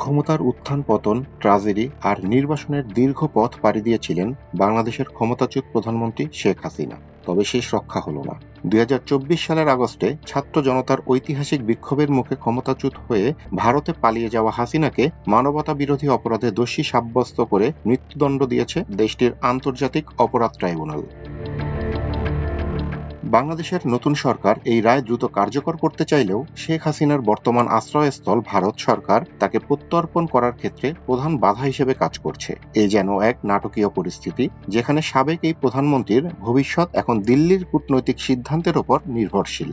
ক্ষমতার উত্থান-পতন, ট্র্যাজেডি আর নির্বাসনের দীর্ঘ পথ পাড়ি দিয়েছিলেন বাংলাদেশের ক্ষমতাচ্যুত প্রধানমন্ত্রী শেখ হাসিনা। তবে শেষ রক্ষা হলো না। ২০২৪ সালের আগস্টে ছাত্র জনতার ঐতিহাসিক বিক্ষোভের মুখে ক্ষমতাচ্যুত হয়ে ভারতে পালিয়ে যাওয়া হাসিনাকে মানবতা বিরোধী অপরাধে দোষী সাব্যস্ত করে মৃত্যুদণ্ড দিয়েছে দেশটির আন্তর্জাতিক অপরাধ ট্রাইব্যুনাল। বাংলাদেশের নতুন সরকার এই রায় দ্রুত কার্যকর করতে চাইলেও শেখ হাসিনার বর্তমান আশ্রয়স্থল ভারত সরকার তাকে প্রত্যর্পণ করার ক্ষেত্রে প্রধান বাধা হিসেবে কাজ করছে। এ যেন এক নাটকীয় পরিস্থিতি, যেখানে সাবেক এই প্রধানমন্ত্রীর ভবিষ্যৎ এখন দিল্লির কূটনৈতিক সিদ্ধান্তের উপর নির্ভরশীল।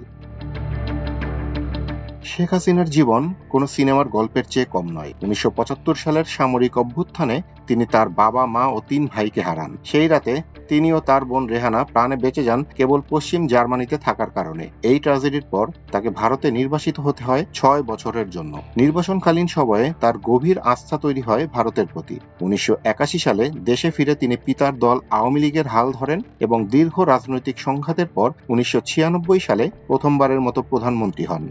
শেখ হাসিনার জীবন কোনো সিনেমার গল্পের চেয়ে কম নয়। ১৯৭৫ সালের সামরিক অভ্যুত্থানে তিনি তার বাবা, মা ও ৩ ভাইকে হারান। সেই রাতে তিনি ও তার বোন রেহানা প্রাণে বেঁচে যান কেবল পশ্চিম জার্মানিতে থাকার কারণে। এই ট্র্যাজেডির পর তাকে ভারতে নির্বাসিত হতে হয় ৬ বছরের জন্য। নির্বাসনকালীন সময়ে তার গভীর আস্থা তৈরি হয় ভারতের প্রতি। ১৯৮১ সালে দেশে ফিরে তিনি পিতার দল আওয়ামী লীগের হাল ধরেন এবং দীর্ঘ রাজনৈতিক সংঘাতের পর ১৯৯৬ সালে প্রথমবারের মতো প্রধানমন্ত্রী হন।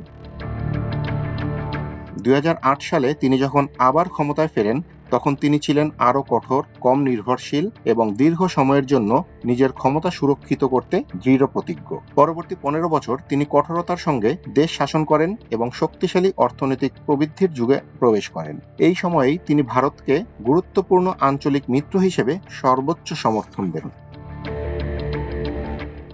২০০৮ সালে তিনি যখন আবার ক্ষমতায় ফেরেন, তখন তিনি ছিলেন আরও কঠোর, কম নির্ভরশীল এবং দীর্ঘ সময়ের জন্য নিজের ক্ষমতা সুরক্ষিত করতে দৃঢ় প্রতিজ্ঞ। পরবর্তী ১৫ বছর তিনি কঠোরতার সঙ্গে দেশ শাসন করেন এবং শক্তিশালী অর্থনৈতিক প্রবৃদ্ধির যুগে প্রবেশ করেন। এই সময়েই তিনি ভারতকে গুরুত্বপূর্ণ আঞ্চলিক মিত্র হিসেবে সর্বোচ্চ সমর্থন দেন।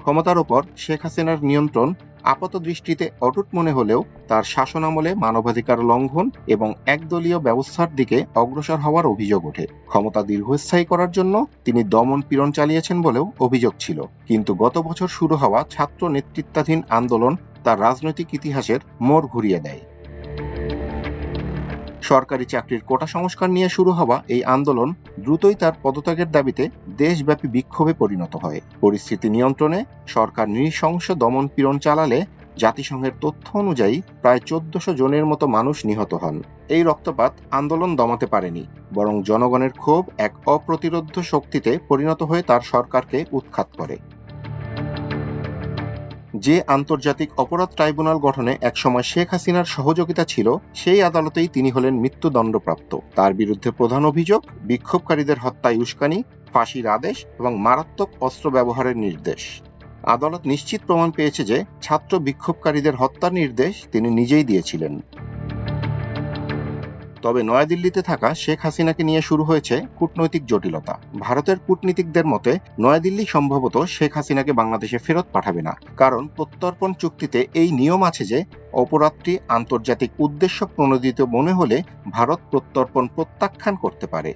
ক্ষমতার ওপর শেখ হাসিনার নিয়ন্ত্রণ আপাতদৃষ্টিতে অটুট মনে হলেও তার শাসনামলে মানবাধিকার লঙ্ঘন এবং একদলীয় ব্যবস্থার দিকে অগ্রসর হওয়ার অভিযোগ ওঠে। ক্ষমতা দীর্ঘস্থায়ী করার জন্য তিনি দমন পীড়ন চালিয়েছেন বলেও অভিযোগ ছিল। কিন্তু গত বছর শুরু হওয়া ছাত্র নেতৃত্বাধীন আন্দোলন তার রাজনৈতিক ইতিহাসের মোড় ঘুরিয়ে দেয়। সরকারি চাকরির কোটা সংস্কার নিয়ে শুরু হওয়া এই আন্দোলন দ্রুতই তার পদত্যাগের দাবিতে দেশব্যাপী বিক্ষোভে পরিণত হয়। পরিস্থিতি নিয়ন্ত্রণে সরকার নৃশংস দমন পীড়ন চালালে জাতিসংঘের তথ্য অনুযায়ী প্রায় ১৪০০ জনের মতো মানুষ নিহত হন। এই রক্তপাত আন্দোলন দমাতে পারেনি, বরং জনগণের ক্ষোভ এক অপ্রতিরোধ্য শক্তিতে পরিণত হয়ে তার সরকারকে উৎখাত করে। যে আন্তর্জাতিক অপরাধ ট্রাইব্যুনাল গঠনে একসময় শেখ হাসিনার সহযোগিতা ছিল, সেই আদালতেই তিনি হলেন মৃত্যুদণ্ডপ্রাপ্ত। তার বিরুদ্ধে প্রধান অভিযোগ বিক্ষোভকারীদের হত্যায় উস্কানি, ফাঁসির আদেশ এবং মারাত্মক অস্ত্র ব্যবহারের নির্দেশ। আদালত নিশ্চিত প্রমাণ পেয়েছে যে ছাত্র বিক্ষোভকারীদের হত্যার নির্দেশ তিনি নিজেই দিয়েছিলেন। তবে নয়াদিল্লিতে থাকা শেখ হাসিনাকে নিয়ে শুরু হয়েছে কূটনৈতিক জটিলতা। ভারতের কূটনীতিকদের মতে নয়াদিল্লি সম্ভবত শেখ হাসিনাকে বাংলাদেশে ফেরত পাঠাবে না, কারণ প্রত্যর্পণ চুক্তিতে এই নিয়ম আছে যে অপরাধটি আন্তর্জাতিক উদ্দেশ্য প্রণোদিত মনে হলে ভারত প্রত্যর্পণ প্রত্যাখ্যান করতে পারে।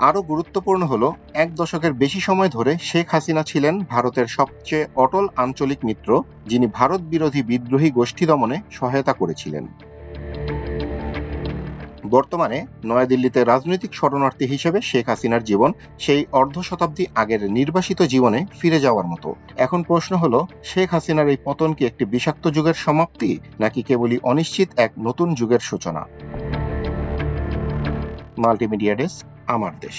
আরও গুরুত্বপূর্ণ হলো, ১ দশকের বেশি সময় ধরে শেখ হাসিনা ছিলেন ভারতের সবচেয়ে অটল আঞ্চলিক মিত্র, যিনি ভারত বিরোধী বিদ্রোহী গোষ্ঠী দমনে সহায়তা করেছিলেন। বর্তমানে নয়াদিল্লিতে রাজনৈতিক শরণার্থী হিসেবে শেখ হাসিনার জীবন সেই অর্ধ শতাব্দী আগের নির্বাসিত জীবনে ফিরে যাওয়ার মতো। এখন প্রশ্ন হলো, শেখ হাসিনার এই পতন কি একটি বিষাক্ত যুগের সমাপ্তি, নাকি কেবলই অনিশ্চিত এক নতুন যুগের সূচনা? মাল্টিমিডিয়া ডেস্ক, আমার দেশ।